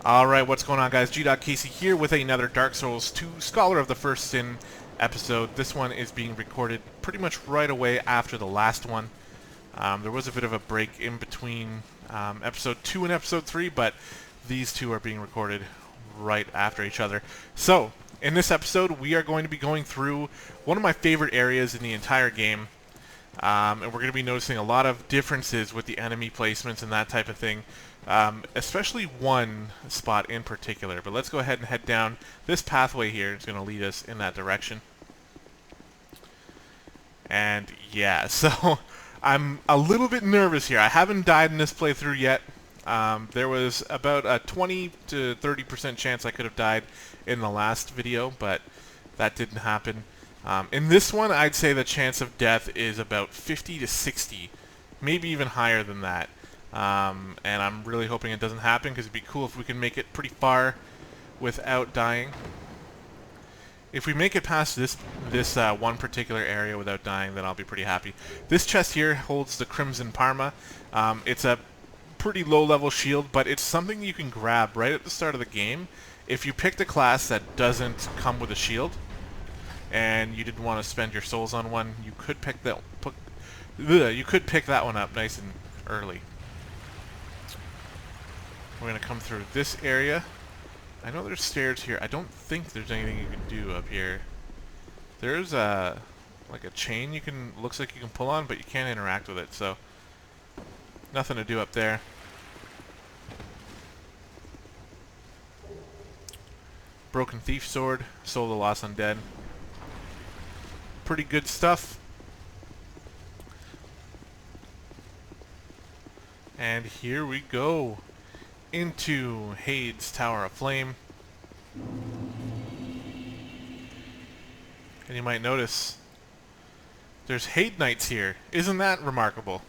Alright, what's going on, guys? gdoggcasey here with another Dark Souls 2 Scholar of the First Sin episode. This one is being recorded pretty much right away after the last one. There was a bit of a break in between episode 2 and episode 3, but these two are being recorded right after each other. So, in this episode, we are going to be going through one of my favorite areas in the entire game. And we're going to be noticing a lot of differences with the enemy placements and that type of thing. Especially one spot in particular. But let's go ahead and head down this pathway here. It's going to lead us in that direction. And yeah, so I'm a little bit nervous here. I haven't died in this playthrough yet. There was about a 20 to 30% chance I could have died in the last video, but that didn't happen. In this one, I'd say the chance of death is about 50 to 60, maybe even higher than that. And I'm really hoping it doesn't happen, because it'd be cool if we can make it pretty far without dying. If we make it past this one particular area without dying, then I'll be pretty happy. This chest here holds the Crimson Parma. It's a pretty low-level shield, but it's something you can grab right at the start of the game. If you picked a class that doesn't come with a shield, and you didn't want to spend your souls on one, you could pick that. You could pick that one up nice and early. We're gonna come through this area. I know there's stairs here. I don't think there's anything you can do up here. There's like a chain looks like you can pull on, but you can't interact with it. So nothing to do up there. Broken Thief Sword, Soul of the Lost Undead. Pretty good stuff. And here we go into Heide's Tower of Flame. And you might notice there's Heide Knights here. Isn't that remarkable?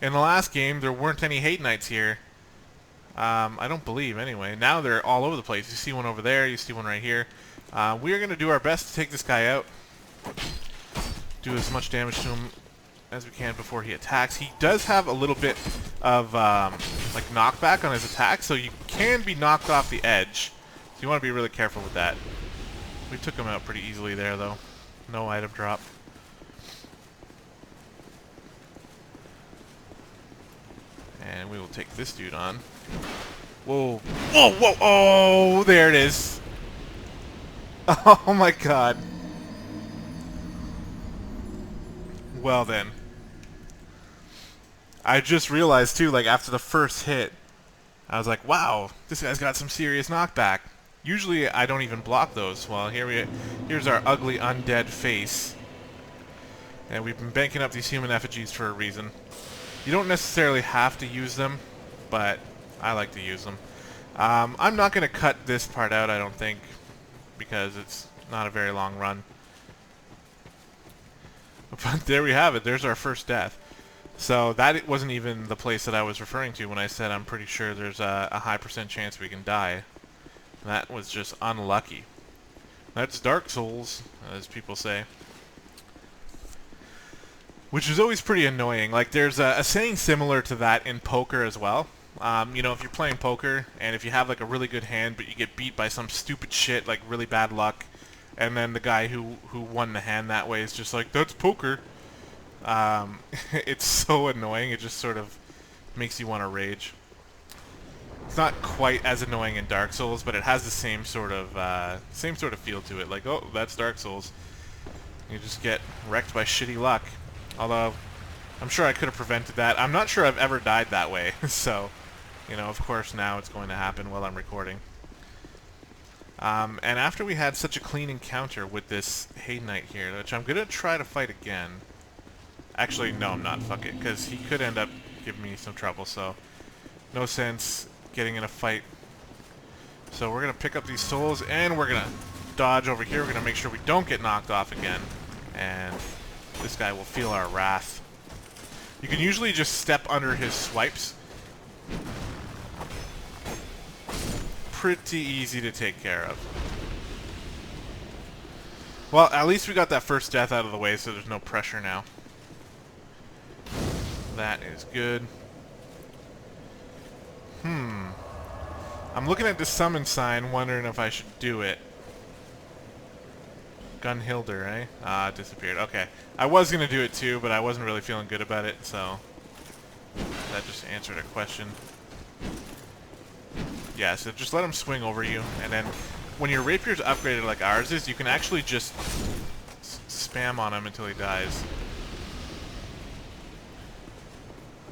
In the last game, there weren't any Heide Knights here. I don't believe, anyway. Now they're all over the place. You see one over there, you see one right here. We are going to do our best to take this guy out. Do as much damage to him as we can before he attacks. He does have a little bit of like knockback on his attack, so you can be knocked off the edge. So you want to be really careful with that. We took him out pretty easily there, though. No item drop. And we will take this dude on. Whoa. Whoa, whoa, oh, there it is. Oh my god. Well then. I just realized too, like after the first hit, I was like, wow, this guy's got some serious knockback. Usually I don't even block those. Well, here's our ugly undead face. And we've been banking up these human effigies for a reason. You don't necessarily have to use them, but I like to use them. I'm not going to cut this part out, I don't think, because it's not a very long run. But there we have it. There's our first death. So that wasn't even the place that I was referring to when I said I'm pretty sure there's a high % chance we can die. That was just unlucky. That's Dark Souls, as people say. Which is always pretty annoying. Like, there's a saying similar to that in poker as well. You know, if you're playing poker, and if you have, like, a really good hand, but you get beat by some stupid shit, like really bad luck, and then the guy who won the hand that way is just like, that's poker. It's so annoying, it just sort of makes you want to rage. It's not quite as annoying in Dark Souls, but it has the same sort of feel to it. Like, oh, that's Dark Souls. You just get wrecked by shitty luck. Although, I'm sure I could have prevented that. I'm not sure I've ever died that way. So, you know, of course now it's going to happen while I'm recording. And after we had such a clean encounter with this Heide Knight here, which I'm going to try to fight again. Actually, no, I'm not. Fuck it. Because he could end up giving me some trouble, so no sense getting in a fight. So we're going to pick up these souls, and we're going to dodge over here. We're going to make sure we don't get knocked off again. And this guy will feel our wrath. You can usually just step under his swipes. Pretty easy to take care of. Well, at least we got that first death out of the way, so there's no pressure now. That is good. I'm I'm looking at the summon sign, wondering if I should do it. Gunhilder, eh? Ah, it disappeared. Okay. I was going to do it too, but I wasn't really feeling good about it, so that just answered a question. Yeah, so just let him swing over you, and then when your rapier's upgraded like ours is, you can actually just spam on him until he dies.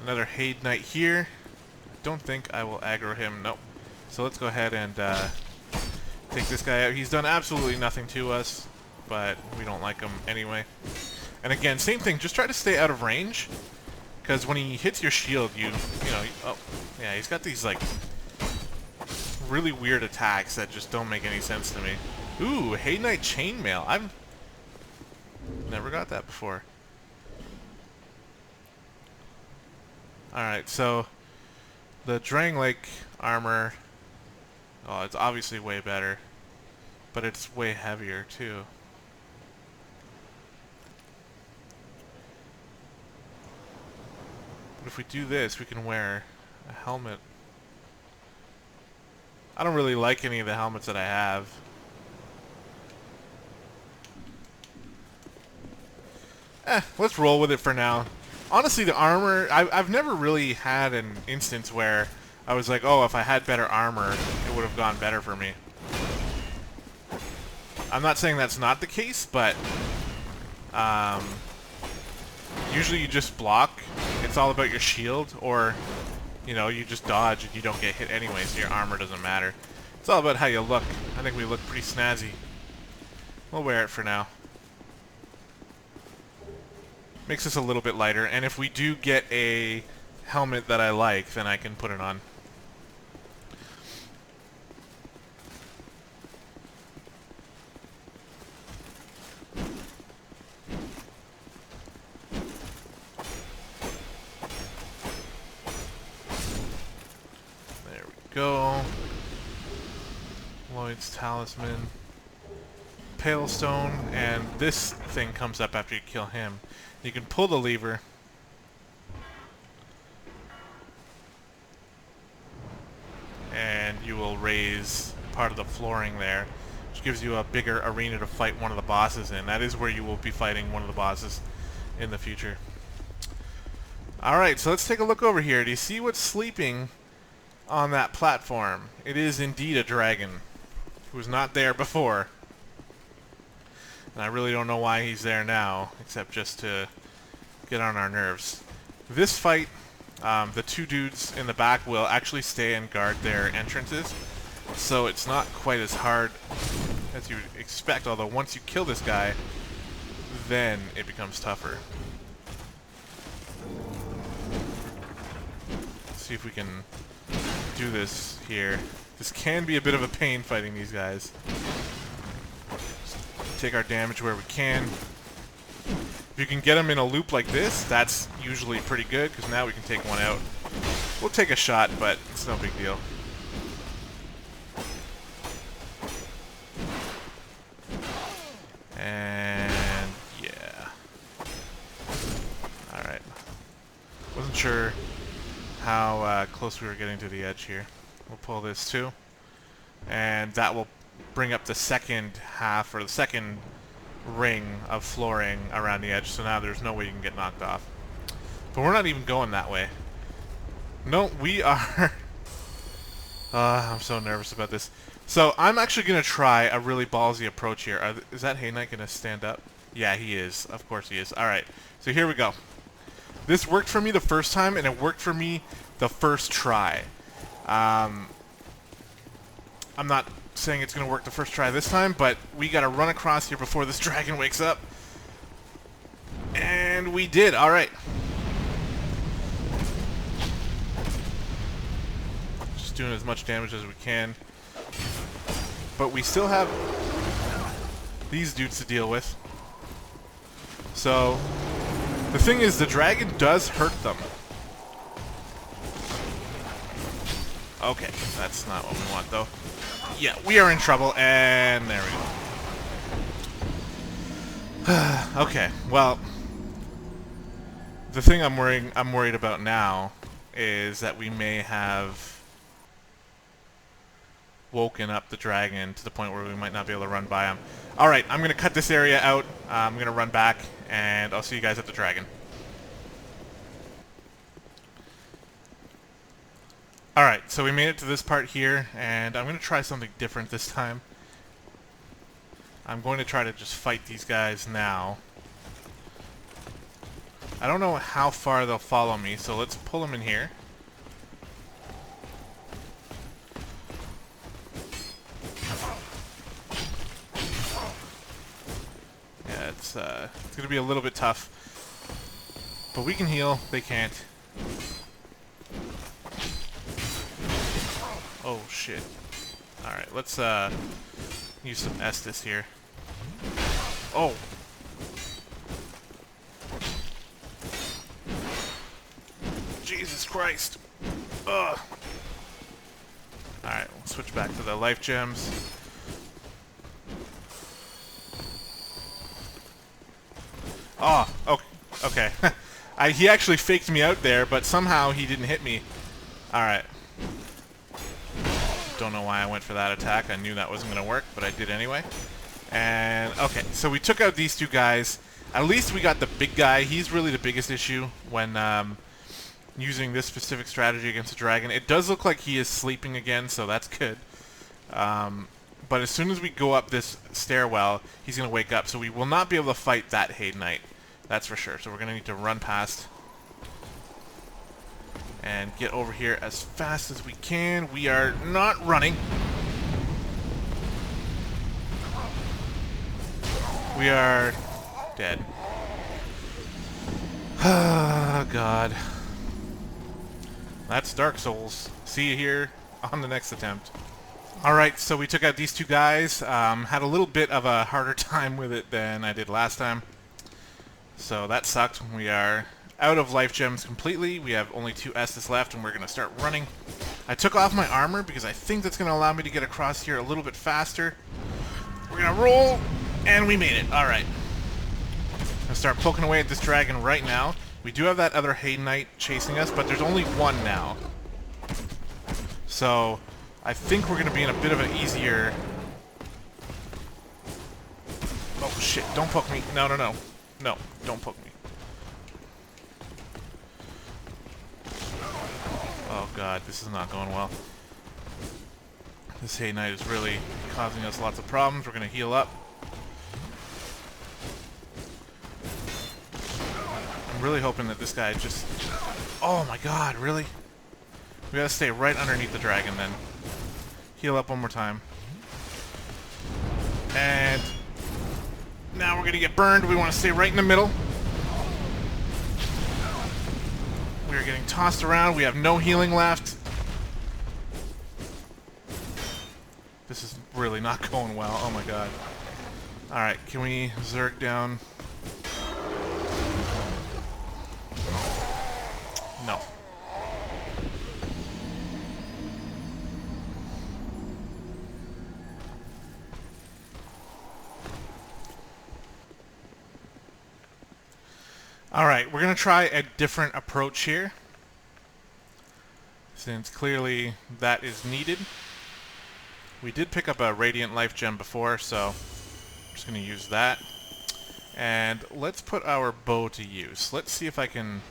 Another Heide Knight here. Don't think I will aggro him. Nope. So let's go ahead and take this guy out. He's done absolutely nothing to us, but we don't like him anyway. And again, same thing. Just try to stay out of range, because when he hits your shield, you know. Oh, yeah. He's got these like really weird attacks that just don't make any sense to me. Ooh, Heide Knight Chainmail. I've never got that before. Alright, so the Drang Lake armor, oh, it's obviously way better, but it's way heavier too. But if we do this, we can wear a helmet. I don't really like any of the helmets that I have. Let's roll with it for now. Honestly, the armor, I've never really had an instance where I was like, oh, if I had better armor, it would have gone better for me. I'm not saying that's not the case, but usually you just block. It's all about your shield, or you know, you just dodge and you don't get hit anyway, so your armor doesn't matter. It's all about how you look. I think we look pretty snazzy. We'll wear it for now. Makes us a little bit lighter, and if we do get a helmet that I like, then I can put it on. There we go. Lloyd's Talisman. Pale Stone, and this thing comes up after you kill him. You can pull the lever. And you will raise part of the flooring there, which gives you a bigger arena to fight one of the bosses in. That is where you will be fighting one of the bosses in the future. Alright, so let's take a look over here. Do you see what's sleeping on that platform? It is indeed a dragon who was not there before. And I really don't know why he's there now, except just to get on our nerves. This fight, the two dudes in the back will actually stay and guard their entrances, so it's not quite as hard as you would expect, although once you kill this guy, then it becomes tougher. Let's see if we can do this here. This can be a bit of a pain fighting these guys. Take our damage where we can. If you can get them in a loop like this, that's usually pretty good, because now we can take one out. We'll take a shot, but it's no big deal. And yeah. Alright. Wasn't sure how close we were getting to the edge here. We'll pull this too. And that will bring up the second half, or the second ring of flooring around the edge, so now there's no way you can get knocked off. But we're not even going that way. No, we are... I'm so nervous about this. So I'm actually going to try a really ballsy approach here. Is that Heide Knight going to stand up? Yeah, he is. Of course he is. Alright, so here we go. This worked for me the first time, and it worked for me the first try. I'm not saying it's going to work the first try this time, but we got to run across here before this dragon wakes up. And we did. All right. Just doing as much damage as we can. But we still have these dudes to deal with. So the thing is, the dragon does hurt them. Okay, that's not what we want, though. Yeah, we are in trouble, and there we go. Okay, well, the thing I'm worried about now is that we may have woken up the dragon to the point where we might not be able to run by him. Alright, I'm going to cut this area out. I'm going to run back, and I'll see you guys at the dragon. Alright, so we made it to this part here, and I'm going to try something different this time. I'm going to try to just fight these guys now. I don't know how far they'll follow me, so let's pull them in here. Yeah, it's going to be a little bit tough. But we can heal, they can't. Oh shit. Alright, let's use some Estus here. Oh! Jesus Christ! Ugh! Alright, we'll switch back to the life gems. Oh, okay. He actually faked me out there, but somehow he didn't hit me. Alright. Don't know why I went for that attack. I knew that wasn't going to work, but I did anyway. And, okay, so we took out these two guys. At least we got the big guy. He's really the biggest issue when using this specific strategy against a dragon. It does look like he is sleeping again, so that's good. But as soon as we go up this stairwell, he's going to wake up, so we will not be able to fight that Heide Knight. That's for sure. So we're going to need to run past and get over here as fast as we can. We are not running. We are dead. Oh, God. That's Dark Souls. See you here on the next attempt. Alright, so we took out these two guys. Had a little bit of a harder time with it than I did last time. So that sucked. We are out of life gems completely. We have only 2 Estus left, and we're going to start running. I took off my armor because I think that's going to allow me to get across here a little bit faster. We're going to roll, and we made it. Alright. I'm going to start poking away at this dragon right now. We do have that other Heide Knight chasing us, but there's only one now. So I think we're going to be in a bit of an easier... Oh shit, don't poke me. No, no, no. No, don't poke me. Oh god, this is not going well. This Heide Knight is really causing us lots of problems. We're going to heal up. I'm really hoping that this guy just... Oh my god, really? We gotta stay right underneath the dragon then. Heal up one more time. And... now we're gonna get burned. We want to stay right in the middle. We are getting tossed around. We have no healing left. This is really not going well. Oh my god. Alright, can we zerg down? No. Alright, we're going to try a different approach here, since clearly that is needed. We did pick up a Radiant Life Gem before, so I'm just going to use that. And let's put our bow to use. Let's see if I can...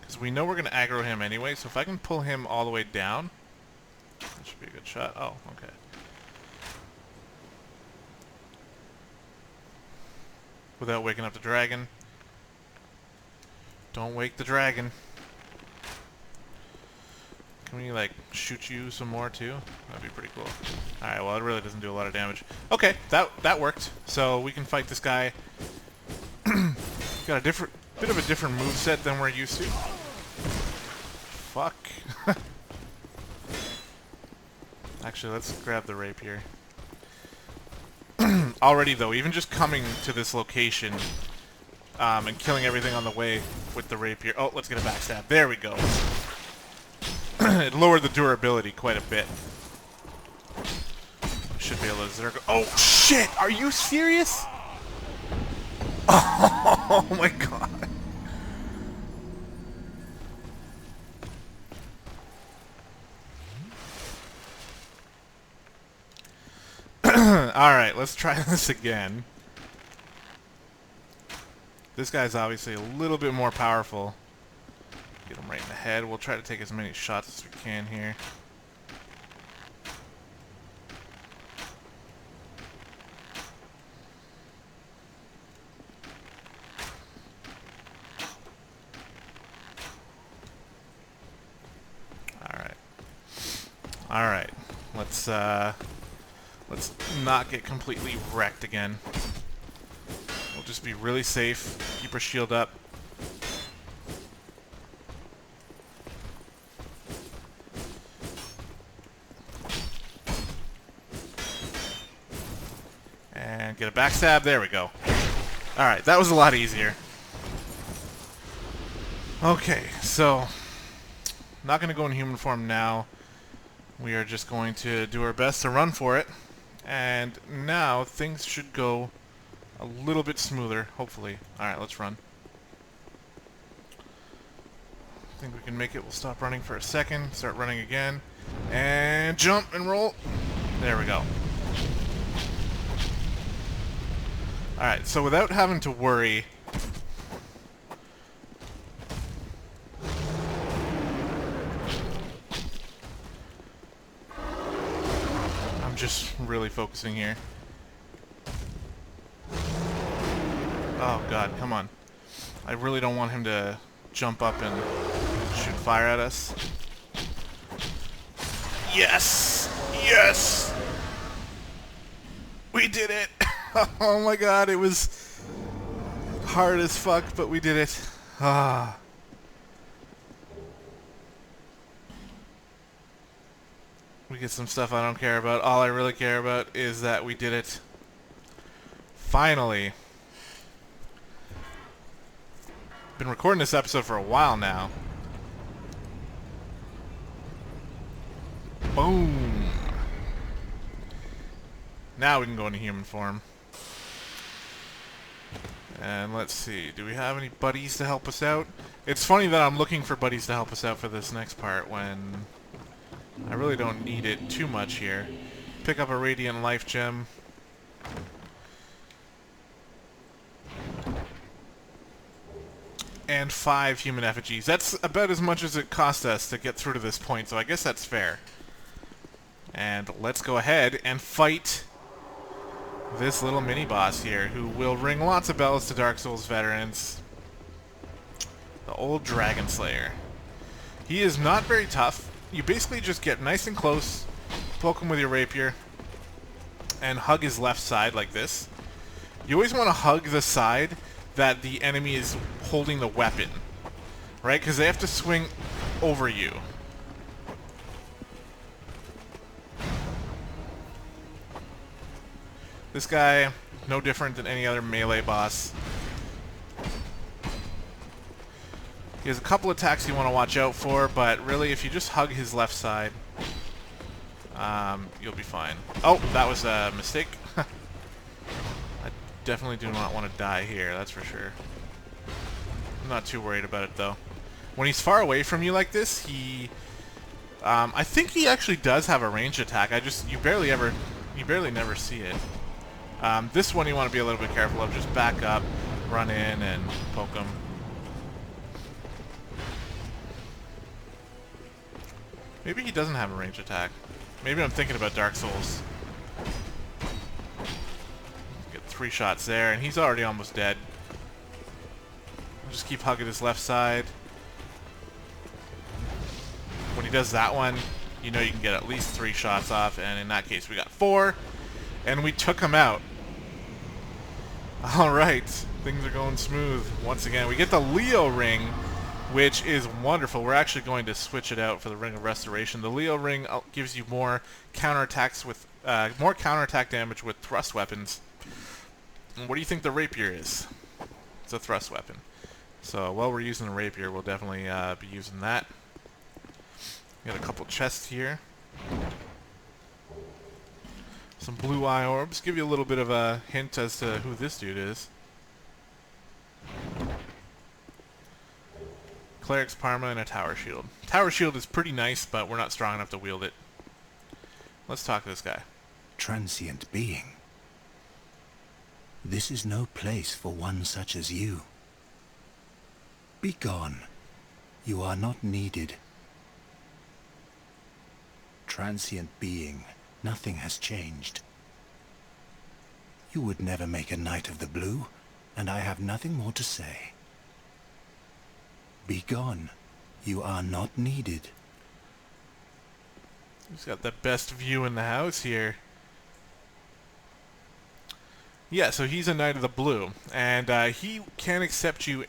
because we know we're going to aggro him anyway, so if I can pull him all the way down... that should be a good shot. Oh, okay. Without waking up the dragon. Don't wake the dragon. Can we, like, shoot you some more, too? That'd be pretty cool. Alright, well, it really doesn't do a lot of damage. Okay, that worked. So we can fight this guy. Got a bit of a different moveset than we're used to. Fuck. Actually, let's grab the rapier. Already, though, even just coming to this location... and killing everything on the way with the rapier. Oh, let's get a backstab. There we go. It lowered the durability quite a bit. Should be able to zerg. Oh, shit! Are you serious? Oh, my god. Alright, let's try this again. This guy's obviously a little bit more powerful. Get him right in the head. We'll try to take as many shots as we can here. Alright. Let's not get completely wrecked again. We'll just be really safe. Keep our shield up. And get a backstab. There we go. Alright, that was a lot easier. Okay, so not going to go in human form now. We are just going to do our best to run for it. And now things should go a little bit smoother, hopefully. Alright, let's run. I think we can make it. We'll stop running for a second, start running again, and jump and roll. There we go. Alright, so without having to worry, just really focusing here. Oh god, come on. I really don't want him to jump up and shoot fire at us. Yes! Yes! We did it! Oh my god, it was hard as fuck, but we did it. Ah. We get some stuff I don't care about. All I really care about is that we did it. Finally. Been recording this episode for a while now. Boom. Now we can go into human form. And let's see. Do we have any buddies to help us out? It's funny that I'm looking for buddies to help us out for this next part when I really don't need it too much here. Pick up a Radiant Life Gem. And 5 human effigies. That's about as much as it cost us to get through to this point, so I guess that's fair. And let's go ahead and fight this little mini-boss here, who will ring lots of bells to Dark Souls veterans. The old Dragon Slayer. He is not very tough. You basically just get nice and close, poke him with your rapier, and hug his left side like this. You always want to hug the side that the enemy is holding the weapon, right? Because they have to swing over you. This guy, no different than any other melee boss. He has a couple attacks you want to watch out for, but really, if you just hug his left side, you'll be fine. Oh, that was a mistake. I definitely do not want to die here, that's for sure. I'm not too worried about it, though. When he's far away from you like this, he... I think he actually does have a ranged attack. You barely never see it. This one you want to be a little bit careful of. Just back up, run in, and poke him. Maybe he doesn't have a ranged attack. Maybe I'm thinking about Dark Souls. Get 3 shots there, and he's already almost dead. Just keep hugging his left side. When he does that one, you know you can get at least 3 shots off, and in that case we got 4, and we took him out. Alright, things are going smooth. Once again, we get the Leo ring, which is wonderful. We're actually going to switch it out for the Ring of Restoration. The Leo ring gives you more counterattacks with more counterattack damage with thrust weapons. And what do you think the rapier is? It's a thrust weapon. So while we're using the rapier, we'll definitely be using that. Got a couple chests here. Some blue eye orbs. Give you a little bit of a hint as to who this dude is. Cleric's Parma and a Tower Shield. Tower Shield is pretty nice, but we're not strong enough to wield it. Let's talk to this guy. Transient being. This is no place for one such as you. Be gone. You are not needed. Transient being, nothing has changed. You would never make a Knight of the Blue, and I have nothing more to say. Be gone. You are not needed. He's got the best view in the house here. Yeah, so he's a Knight of the Blue, and he can accept you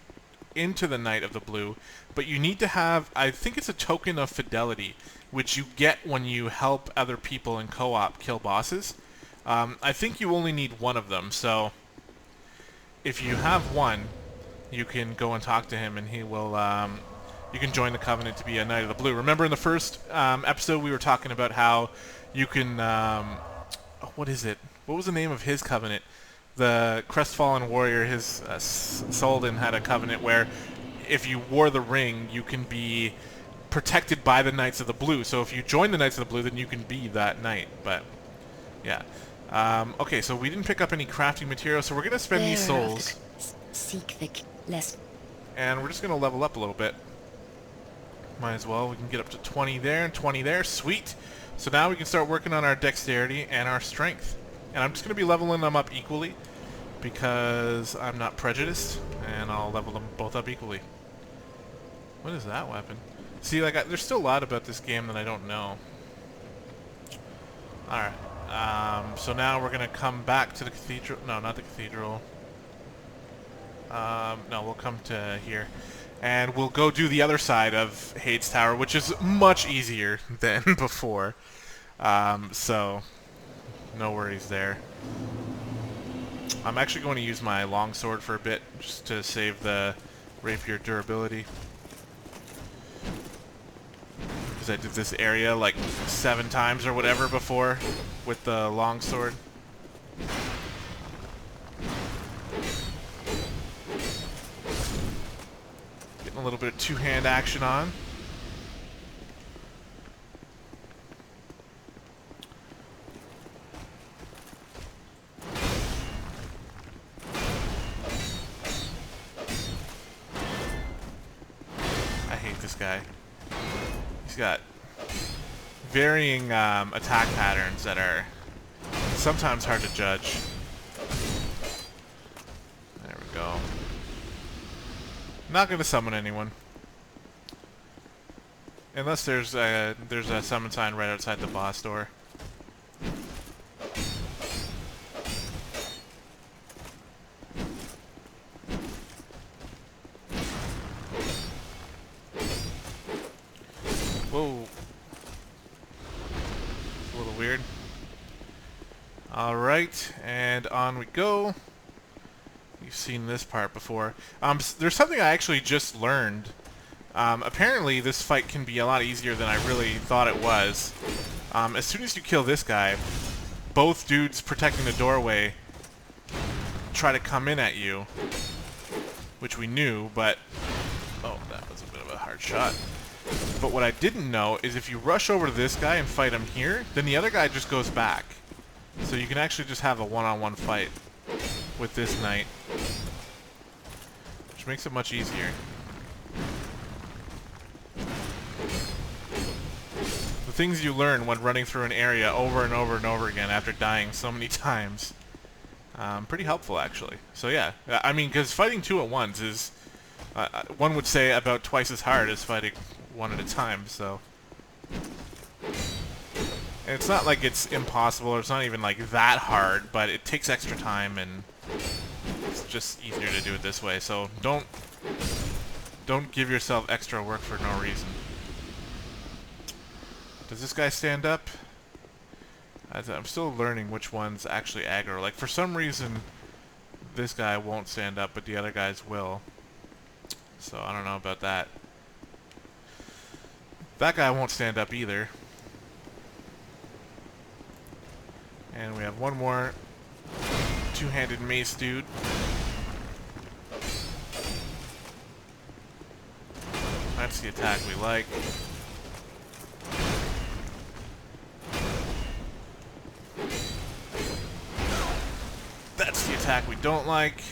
into the Knight of the Blue, but you need to have, I think it's a token of fidelity, which you get when you help other people in co-op kill bosses. I think you only need one of them, so if you have one, you can go and talk to him, and he will, you can join the Covenant to be a Knight of the Blue. Remember in the first episode we were talking about how you can, what is it? What was the name of his Covenant? The Crestfallen Warrior, his Soldan had a covenant where if you wore the ring, you can be protected by the Knights of the Blue. So if you join the Knights of the Blue, then you can be that knight. But, yeah. Okay, so we didn't pick up any crafting materials, so we're going to spend these souls. And we're just going to level up a little bit. Might as well. We can get up to 20 there and 20 there. Sweet. So now we can start working on our dexterity and our strength. And I'm just going to be leveling them up equally because I'm not prejudiced, and I'll level them both up equally. What is that weapon? See, like, there's still a lot about this game that I don't know. Alright, so now we're going to come back to the cathedral. No, not the cathedral. No, we'll come to here. And we'll go do the other side of Heide's Tower, which is much easier than before. So, no worries there. I'm actually going to use my longsword for a bit, just to save the rapier durability. Because I did this area like 7 times or whatever before with the longsword. Getting a little bit of two-hand action on. This guy. He's got varying attack patterns that are sometimes hard to judge. There we go. Not going to summon anyone. Unless there's a summon sign right outside the boss door. Whoa. A little weird. Alright, and on we go. You've seen this part before. There's something I actually just learned. Apparently this fight can be a lot easier than I really thought it was. As soon as you kill this guy, both dudes protecting the doorway try to come in at you. Which we knew, but... oh, that was a bit of a hard shot. But what I didn't know is if you rush over to this guy and fight him here, then the other guy just goes back. So you can actually just have a one-on-one fight with this knight. Which makes it much easier. The things you learn when running through an area over and over and over again after dying so many times. Pretty helpful, actually. So yeah, I mean, because fighting 2 at once is, one would say, about twice as hard as fighting 1 at a time, so... and it's not like it's impossible, or it's not even like that hard, but it takes extra time, and it's just easier to do it this way, so don't give yourself extra work for no reason. Does this guy stand up? I'm still learning which ones actually aggro. Like, for some reason, this guy won't stand up, but the other guys will. So, I don't know about that. That guy won't stand up either. And we have one more two-handed mace dude. That's the attack we like. That's the attack we don't like.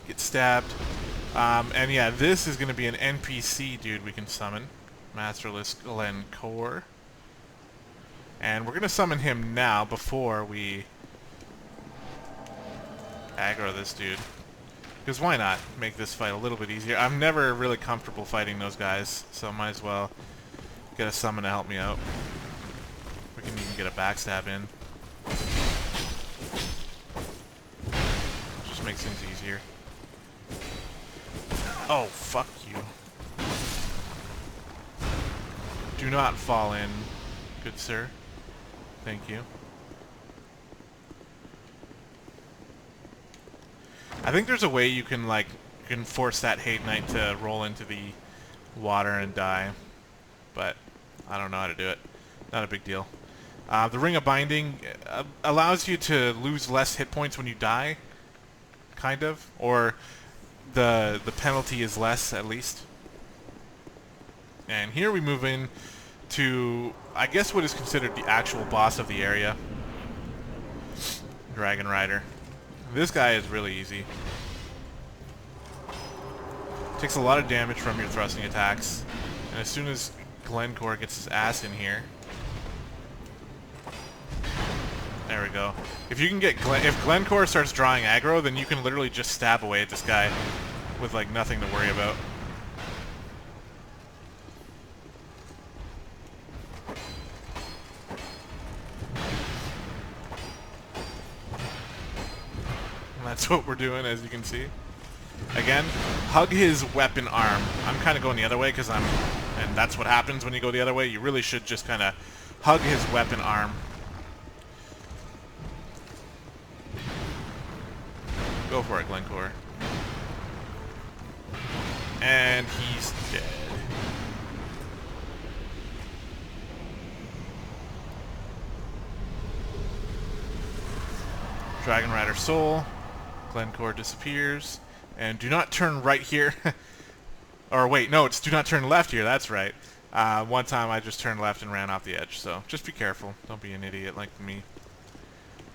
Get stabbed. And yeah, this is going to be an NPC dude we can summon. Masterless Glencore. And we're going to summon him now before we aggro this dude. Because why not make this fight a little bit easier? I'm never really comfortable fighting those guys, so might as well get a summon to help me out. We can even get a backstab in. Just makes things easier. Oh, fuck you. Do not fall in, good sir. Thank you. I think there's a way you can, like, force that Heide Knight to roll into the water and die. But I don't know how to do it. Not a big deal. The Ring of Binding allows you to lose less hit points when you die. Kind of. Or the penalty is less, at least. And here we move in to, I guess, what is considered the actual boss of the area. Dragon Rider. This guy is really easy. Takes a lot of damage from your thrusting attacks. And as soon as Glencore gets his ass in here... There we go. If you can get if Glencore starts drawing aggro, then you can literally just stab away at this guy with, like, nothing to worry about. That's what we're doing, as you can see. Again, hug his weapon arm. I'm kind of going the other way because and that's what happens when you go the other way. You really should just kind of hug his weapon arm. Go for it, Glencore. And he's dead. Dragon Rider Soul. Glencore disappears. And do not turn right here. Or wait, no, it's do not turn left here. That's right. One time I just turned left and ran off the edge. So just be careful. Don't be an idiot like me.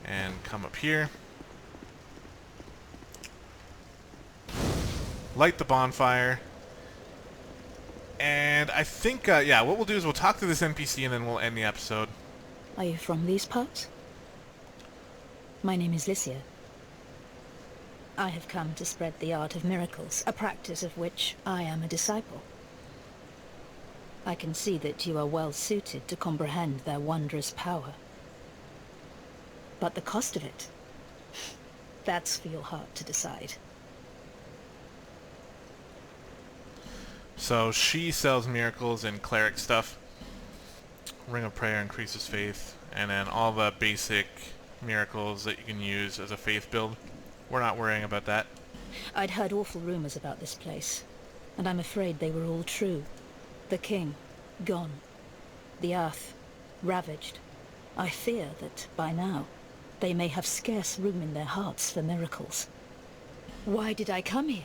And come up here. Light the bonfire. And I think, yeah, what we'll do is we'll talk to this NPC and then we'll end the episode. Are you from these parts? My name is Lycia. I have come to spread the art of miracles, a practice of which I am a disciple. I can see that you are well suited to comprehend their wondrous power. But the cost of it, that's for your heart to decide. So she sells miracles and cleric stuff. Ring of Prayer increases faith, and then all the basic miracles that you can use as a faith build. We're not worrying about that. I'd heard awful rumors about this place, and I'm afraid they were all true. The king, gone. The earth, ravaged. I fear that, by now, they may have scarce room in their hearts for miracles. Why did I come here?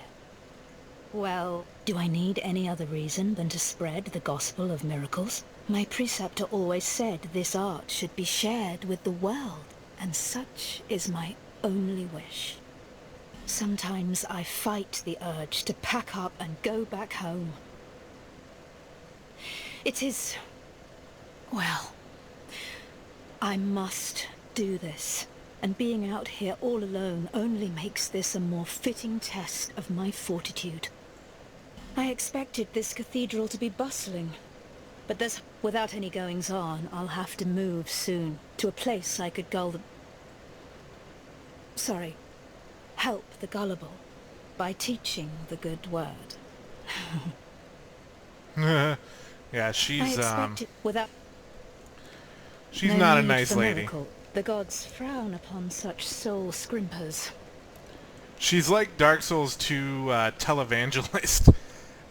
Well, do I need any other reason than to spread the gospel of miracles? My preceptor always said this art should be shared with the world, and such is my only wish. Sometimes I fight the urge to pack up and go back home. It is... well, I must do this, and being out here all alone only makes this a more fitting test of my fortitude. I expected this cathedral to be bustling, but there's... without any goings-on, I'll have to move soon, to a place I could gull the... sorry, help the gullible, by teaching the good word. Yeah, she's, without... she's no not a need nice for lady. miracle. The gods frown upon such soul scrimpers. She's like Dark Souls 2 televangelist,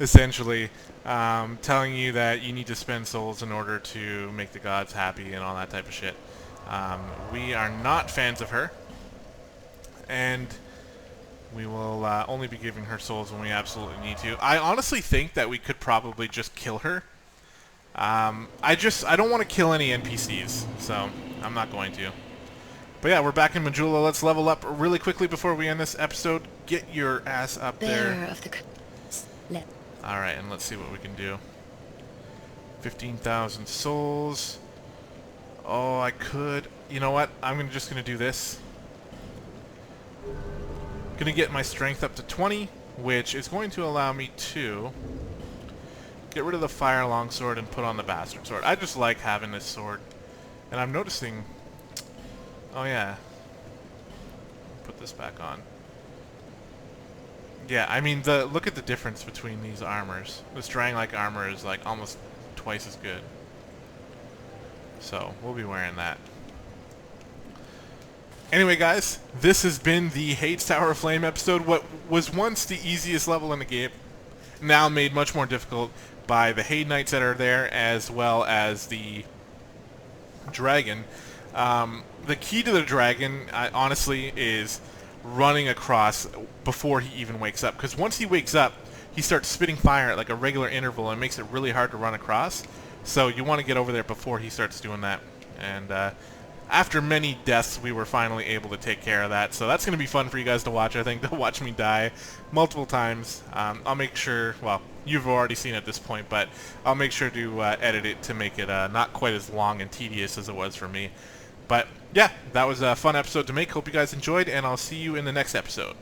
essentially, telling you that you need to spend souls in order to make the gods happy and all that type of shit. We are not fans of her, and we will only be giving her souls when we absolutely need to. I honestly think that we could probably just kill her. I don't want to kill any NPCs, so I'm not going to. But yeah, we're back in Majula. Let's level up really quickly before we end this episode. Get your ass up there. Bearer of the... Alright, and let's see what we can do. 15,000 souls. Oh, I could... You know what? I'm just going to do this. Going to get my strength up to 20, which is going to allow me to get rid of the fire longsword and put on the bastard sword. I just like having this sword. And I'm noticing... Oh yeah. Put this back on. Yeah, I mean, look at the difference between these armors. This Drang-like armor is like almost twice as good. So, we'll be wearing that. Anyway, guys, this has been the Heide's Tower of Flame episode. What was once the easiest level in the game, now made much more difficult by the Heide Knights that are there, as well as the dragon. The key to the dragon, honestly, is running across before he even wakes up. Because once he wakes up, he starts spitting fire at like a regular interval, and it makes it really hard to run across. So you want to get over there before he starts doing that. And after many deaths, we were finally able to take care of that. So that's going to be fun for you guys to watch, I think, to watch me die multiple times. I'll make sure, well, you've already seen it at this point, but I'll make sure to edit it to make it not quite as long and tedious as it was for me. But yeah, that was a fun episode to make. Hope you guys enjoyed, and I'll see you in the next episode.